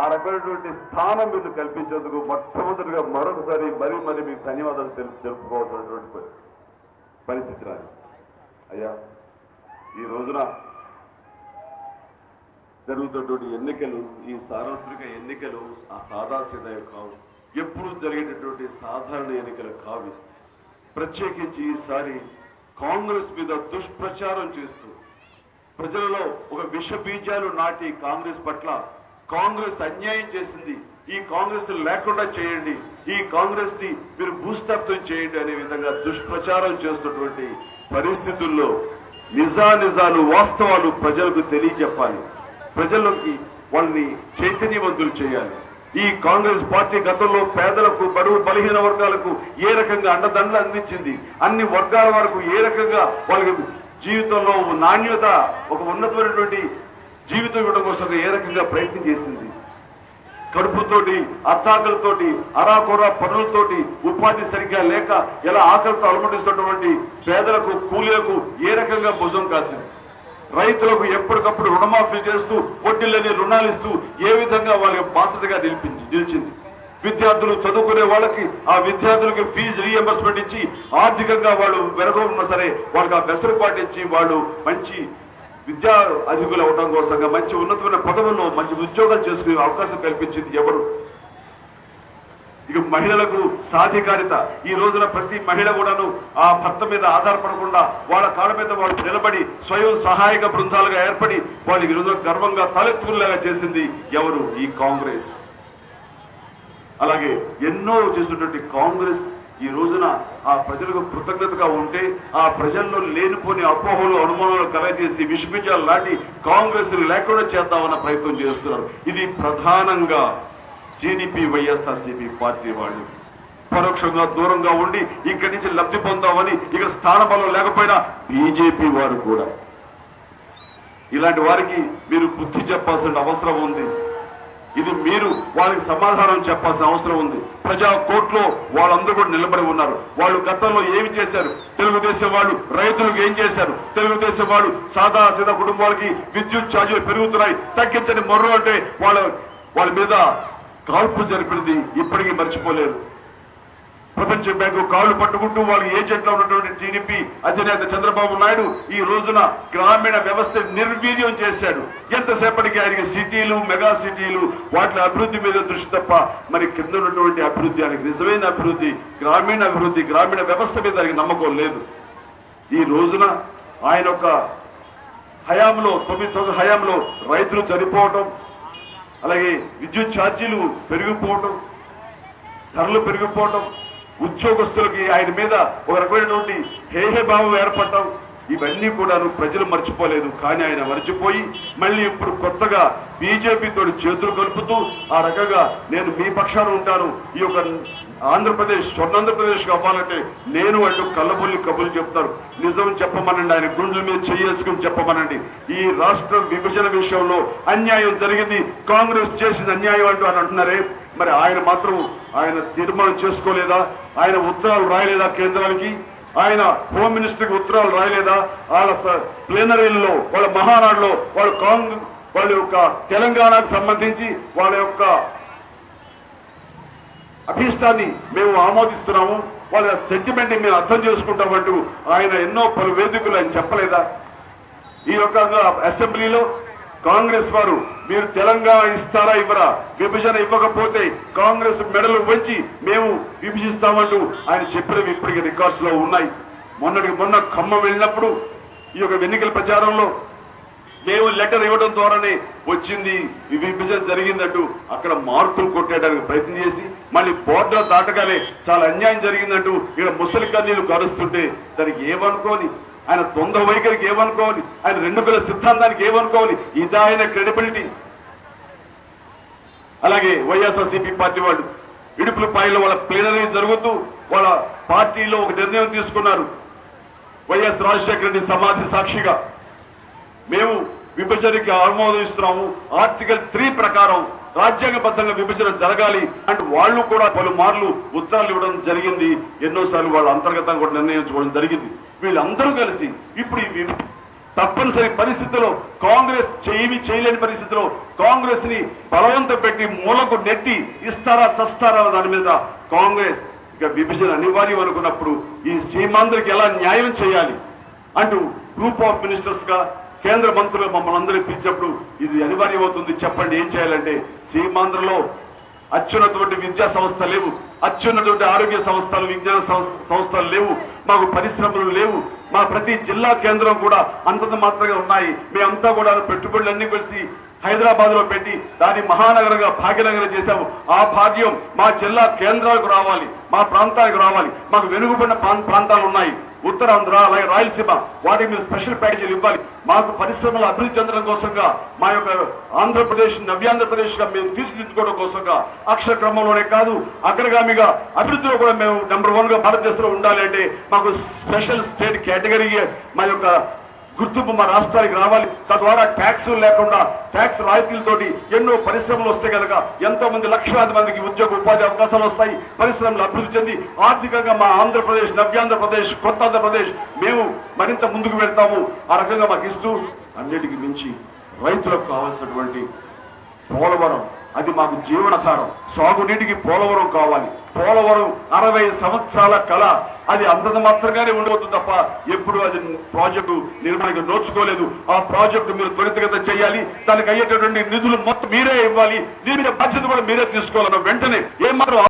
ఆ రకమైనటువంటి స్థానం మీరు కల్పించేందుకు మొట్టమొదటిగా మరొకసారి మరీ మీకు ధన్యవాదాలు తెలుపుకోవాల్సినటువంటి పరిస్థితి రాదు. అయ్యా, ఈ రోజున జరుగుతున్నటువంటి ఎన్నికలు, ఈ సార్వత్రిక ఎన్నికలు ఆ సాదాసీదాలు కావు, ఎప్పుడు జరిగేటటువంటి సాధారణ ఎన్నికలు కావు. ప్రత్యేకించి ఈసారి కాంగ్రెస్ మీద దుష్ప్రచారం చేస్తూ ప్రజలలో ఒక విష బీజాలు నాటి కాంగ్రెస్ పట్ల కాంగ్రెస్ అన్యాయం చేసింది, ఈ కాంగ్రెస్ లేకుండా చేయండి, ఈ కాంగ్రెస్ ని మీరు భూస్థాపితం చేయండి అనే విధంగా దుష్ప్రచారం చేస్తున్నటువంటి పరిస్థితుల్లో నిజాలు వాస్తవాలు ప్రజలకు తెలియజెప్పాలి, ప్రజల్లోకి వాళ్ళని చైతన్యవంతులు చేయాలి. ఈ కాంగ్రెస్ పార్టీ గతంలో పేదలకు, బడుగు బలహీన వర్గాలకు ఏ రకంగా అండదండలు అందించింది, అన్ని వర్గాల వరకు ఏ రకంగా వాళ్ళకి జీవితంలో నాణ్యత, ఒక ఉన్నతమైనటువంటి జీవితం ఇవ్వడం కోసం ఏ రకంగా ప్రయత్నం చేసింది. కడుపుతోటి, అత్తాకలతోటి, అరాకొర పనులతోటి, ఉపాధి సరిగ్గా లేక ఎలా ఆకలితో అలమటిస్తున్నటువంటి పేదలకు, కూలీలకు ఏ రకంగా భుజం కాసింది. రైతులకు ఎప్పటికప్పుడు రుణమాఫీ చేస్తూ, వడ్డీలని రుణాలు ఇస్తూ ఏ విధంగా వాళ్ళకి బాసటగా నిలిచింది. విద్యార్థులు చదువుకునే వాళ్ళకి, ఆ విద్యార్థులకి ఫీజు రీఎంబర్స్మెంట్ ఇచ్చి ఆర్థికంగా వాళ్ళు వెరగొన్నా సరే వాళ్ళకి ఆ వెసులుబాటు ఇచ్చి వాళ్ళు మంచి విద్యా అధికులు అవడం కోసంగా మంచి ఉన్నతమైన పదవుల్లో మంచి ఉద్యోగాలు చేసుకునే అవకాశం కల్పించింది ఎవరు. ఇక మహిళలకు సాధికారిత, ఈ రోజున ప్రతి మహిళ కూడాను ఆ భర్త మీద ఆధారపడకుండా వాళ్ళ కాళ్ళ మీద వాళ్ళు నిలబడి స్వయం సహాయక బృందాలుగా ఏర్పడి వాళ్ళకి ఈ రోజున గర్వంగా తలెత్తుకునేలాగా చేసింది ఎవరు? ఈ కాంగ్రెస్. అలాగే ఎన్నో చేసినటువంటి కాంగ్రెస్ ఈ రోజున ఆ ప్రజలకు కృతజ్ఞతగా ఉంటే ఆ ప్రజల్లో లేనిపోని అపోహలు, అనుమానాలు కలగజేసి విషబీజాలు లాంటి కాంగ్రెస్ లేకుండా చేద్దామన్న ప్రయత్నం చేస్తున్నారు. ఇది ప్రధానంగా టీడీపీ, వైఎస్ఆర్సీపీ పార్టీ వాళ్ళు పరోక్షంగా దూరంగా ఉండి ఇక్కడి నుంచి లబ్ధి పొందామని, ఇక్కడ స్థానబలం లేకపోయినా బీజేపీ వారు కూడా ఇలాంటి వారికి మీరు బుద్ధి చెప్పాల్సిన అవసరం ఉంది. ఇది మీరు వాళ్ళకి సమాధానం చెప్పాల్సిన అవసరం ఉంది. ప్రజా కోర్టులో వాళ్ళందరూ కూడా నిలబడి ఉన్నారు. వాళ్ళు గతంలో ఏమి చేశారు, తెలుగుదేశం వాళ్ళు రైతులకు ఏం చేశారు, తెలుగుదేశం వాళ్ళు సాదా కుటుంబాలకి విద్యుత్ ఛార్జీలు పెరుగుతున్నాయి తగ్గించని మొర్రు అంటే వాళ్ళ మీద కాల్పులు జరిపినది ఇప్పటికీ మర్చిపోలేరు. ప్రపంచ బ్యాంకు కాళ్లు పట్టుకుంటూ వాళ్ళకి ఏజెంట్లో ఉన్నటువంటి టీడీపీ అధినేత చంద్రబాబు నాయుడు ఈ రోజున గ్రామీణ వ్యవస్థ నిర్వీర్యం చేశాడు. ఎంతసేపటికి ఆయనకి సిటీలు, మెగా సిటీలు, వాటి అభివృద్ధి మీద దృష్టి తప్ప మరి కింద ఉన్నటువంటి అభివృద్ధి, ఆయనకి నిజమైన అభివృద్ధి, గ్రామీణ అభివృద్ధి, గ్రామీణ వ్యవస్థ మీద ఆయనకి నమ్మకం లేదు. ఈ రోజున ఆయన యొక్క హయాంలో, 9 సంవత్సరాల హయాంలో రైతులు చనిపోవటం, అలాగే విద్యుత్ ఛార్జీలు పెరిగిపోవటం, ధరలు పెరిగిపోవటం, ఉద్యోగస్తులకి ఆయన మీద ఒక రకమైనటువంటి హేహభావం ఏర్పడటం, ఇవన్నీ కూడా ప్రజలు మర్చిపోలేదు. కానీ ఆయన మర్చిపోయి మళ్ళీ ఇప్పుడు కొత్తగా బీజేపీతో చేతులు కలుపుతూ ఆ రకంగా నేను మీ పక్షాన ఉంటాను, ఈ యొక్క ఆంధ్రప్రదేశ్ స్వర్ణాంధ్రప్రదేశ్ అవ్వాలంటే నేను అంటూ కళ్ళబొల్లి కబుర్లు చెప్తారు. నిజం చెప్పమనండి, ఆయన గుండెల మీద చేసుకుని చెప్పమనండి. ఈ రాష్ట్రం విభజన విషయంలో అన్యాయం జరిగింది, కాంగ్రెస్ చేసిన అన్యాయం అంటూ అని అంటున్నారే, మరి ఆయన మాత్రం ఆయన తీర్మానం చేసుకోలేదా? ఆయన ఉత్తరాలు రాయలేదా కేంద్రానికి? ఆయన హోమ్ మినిస్టర్కి ఉత్తరాలు రాయలేదా? వాళ్ళ ప్లేనరీల్లో, వాళ్ళ మహానాడులో వాళ్ళ యొక్క తెలంగాణకు సంబంధించి వాళ్ళ యొక్క అభీష్టాన్ని మేము ఆమోదిస్తున్నాము, వాళ్ళ సెంటిమెంట్ ని మేము అర్థం చేసుకుంటామంటూ ఆయన ఎన్నో పలు వేదికలు ఆయన చెప్పలేదా? ఈ యొక్క అసెంబ్లీలో కాంగ్రెస్ వారు మీరు తెలంగాణ ఇస్తారా ఇవ్వరా, విభజన ఇవ్వకపోతే కాంగ్రెస్ మెడలు వంచి మేము విభజిస్తామంటూ ఆయన చెప్పినవి ఇప్పటికీ రికార్డ్స్ లో ఉన్నాయి. మొన్న ఖమ్మం వెళ్ళినప్పుడు ఈ యొక్క ఎన్నికల ప్రచారంలో మేము లెటర్ ఇవ్వడం ద్వారానే వచ్చింది, విభజన జరిగిందంటూ అక్కడ మార్కులు కొట్టేయడానికి ప్రయత్నం చేసి మళ్ళీ బోర్డర్ దాటగానే చాలా అన్యాయం జరిగిందంటూ ఇక్కడ ముసలి కన్నీళ్లు కరుస్తుంటే దానికి ఏమనుకోని, ఆయన తొందర వైఖరికి ఏమనుకోవాలి, ఆయన 2 పిల్లల సిద్ధాంతానికి ఏమనుకోవాలి, ఇది ఆయన క్రెడిబిలిటీ. అలాగే వైఎస్ఆర్సీపీ పార్టీ వాళ్ళు ఇడుపులపాయలో వాళ్ళ ప్లేనరీ జరుగుతూ వాళ్ళ పార్టీలో ఒక నిర్ణయం తీసుకున్నారు. వైఎస్ రాజశేఖర రెడ్డి సమాధి సాక్షిగా మేము విభజనకి ఆమోదిస్తున్నాము, ఆర్టికల్ 3 ప్రకారం రాజ్యాంగబద్ధంగా విభజన జరగాలి అంటే వాళ్ళు కూడా పలుమార్లు ఉత్తరాలు ఇవ్వడం జరిగింది. ఎన్నోసార్లు వాళ్ళు అంతర్గతంగా కూడా నిర్ణయించుకోవడం జరిగింది. వీళ్ళందరూ కలిసి ఇప్పుడు తప్పనిసరి పరిస్థితిలో కాంగ్రెస్ చేయలేని పరిస్థితిలో కాంగ్రెస్ ని బలవంతం పెట్టి మూలకు నెట్టి ఇస్తారా చస్తారా దాని మీద కాంగ్రెస్ ఇక విభజన అనివార్యం అనుకున్నప్పుడు ఈ సీమాంధ్రకి ఎలా న్యాయం చేయాలి అంటూ గ్రూప్ ఆఫ్ మినిస్టర్స్ గా కేంద్ర మంత్రులు మమ్మల్ని అందరినీ పిలిచినప్పుడు ఇది అనివార్యం అవుతుంది, చెప్పండి ఏం చేయాలంటే సీమాంధ్రలో అత్యున్నటువంటి విద్యా సంస్థ లేవు, అత్యున్నటువంటి ఆరోగ్య సంస్థలు విజ్ఞాన సంస్థలు లేవు, మాకు పరిశ్రమలు లేవు, మా ప్రతి జిల్లా కేంద్రం కూడా అంతంత మాత్రంగా ఉన్నాయి. మేమంతా కూడా పెట్టుబడులన్నీ కలిసి హైదరాబాద్ లో పెట్టి దాన్ని మహానగరంగా భాగ్యనగరం చేశాము. ఆ భాగ్యం మా జిల్లా కేంద్రాలకు రావాలి, మా ప్రాంతాలకు రావాలి. మాకు వెనుకబడిన ప్రాంతాలు ఉన్నాయి, ఉత్తరాంధ్ర అలాగే రాయలసీమ, వాటికి మీరు స్పెషల్ ప్యాకేజీలు ఇవ్వాలి. మాకు పరిశ్రమలు అభివృద్ధి చెందడం కోసంగా మా యొక్క ఆంధ్రప్రదేశ్ నవ్యాంధ్రప్రదేశ్ గా మేము తీర్చిదిద్దుకోవడం కోసంగా అక్షర క్రమంలోనే కాదు అగ్రగామిగా అభివృద్ధిలో కూడా మేము నెంబర్ 1 గా భారతదేశంలో ఉండాలి అంటే మాకు స్పెషల్ స్టేట్ కేటగిరీ మా యొక్క గుర్తింపు మా రాష్ట్రానికి రావాలి. తద్వారా ట్యాక్స్ లేకుండా ట్యాక్స్ రాయితీలతోటి ఎన్నో పరిశ్రమలు వస్తే కనుక ఎంతో మంది లక్షలాది మందికి ఉద్యోగ ఉపాధి అవకాశాలు వస్తాయి. పరిశ్రమలు అభివృద్ధి చెంది ఆర్థికంగా మా ఆంధ్రప్రదేశ్ నవ్యాంధ్రప్రదేశ్ కొత్త ఆంధ్రప్రదేశ్ మేము మరింత ముందుకు వెళ్తాము. ఆ రకంగా మాకు ఇస్తూ అన్నిటికీ మించి రైతులకు కావాల్సినటువంటి పోలవరం అది మాకు జీవనాధారం. సాగునీటికి పోలవరం కావాలి. పోలవరం 60 సంవత్సరాల కళ, అది అంతంత మాత్రంగానే ఉండవద్దు తప్ప ఎప్పుడు అది ప్రాజెక్టు నిర్మాణానికి నోచుకోలేదు. ఆ ప్రాజెక్టు మీరు త్వరితగతిన చేయాలి. దానికి అయ్యేటటువంటి నిధులు మొత్తం మీరే ఇవ్వాలి. దీని మీద బాధ్యత కూడా మీరే తీసుకోవాలన్న వెంటనే ఏమాత్రం